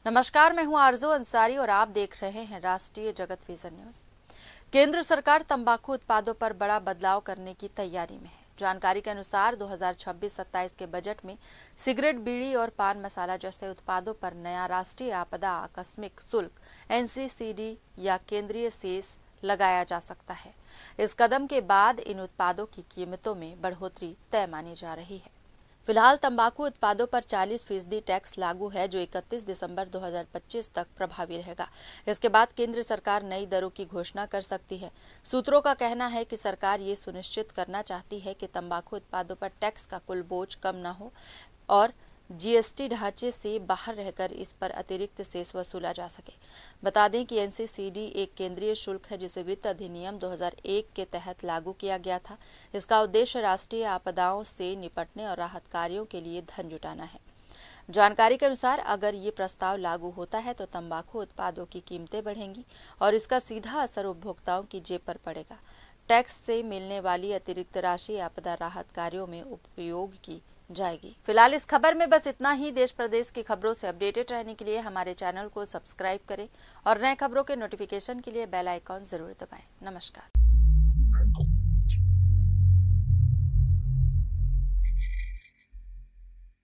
नमस्कार, मैं हूं आरजू अंसारी और आप देख रहे हैं राष्ट्रीय जगत विजन न्यूज। केंद्र सरकार तंबाकू उत्पादों पर बड़ा बदलाव करने की तैयारी में है। जानकारी के अनुसार 2026-27 के बजट में सिगरेट, बीड़ी और पान मसाला जैसे उत्पादों पर नया राष्ट्रीय आपदा आकस्मिक शुल्क (NCCD) या केंद्रीय सेस लगाया जा सकता है। इस कदम के बाद इन उत्पादों की कीमतों में बढ़ोतरी तय मानी जा रही है। फिलहाल तंबाकू उत्पादों पर 40% टैक्स लागू है, जो 31 दिसंबर 2025 तक प्रभावी रहेगा। इसके बाद केंद्र सरकार नई दरों की घोषणा कर सकती है। सूत्रों का कहना है कि सरकार ये सुनिश्चित करना चाहती है कि तंबाकू उत्पादों पर टैक्स का कुल बोझ कम न हो और GST ढांचे से बाहर रहकर इस पर अतिरिक्त सेस वसूला जा सके। बता दें कि NCCD एक केंद्रीय शुल्क है जिसे वित्त अधिनियम 2001 के तहत लागू किया गया था। इसका उद्देश्य राष्ट्रीय आपदाओं से निपटने और राहत कार्यों के लिए धन जुटाना है। जानकारी के अनुसार अगर ये प्रस्ताव लागू होता है तो तंबाकू उत्पादों की कीमतें बढ़ेंगी और इसका सीधा असर उपभोक्ताओं की जेब पर पड़ेगा। टैक्स से मिलने वाली अतिरिक्त राशि आपदा राहत कार्यों में उपयोग की जाएगी। फिलहाल इस खबर में बस इतना ही। देश प्रदेश की खबरों से अपडेटेड रहने के लिए हमारे चैनल को सब्सक्राइब करें और नए खबरों के नोटिफिकेशन के लिए बेल आइकॉन जरूर दबाएं। नमस्कार।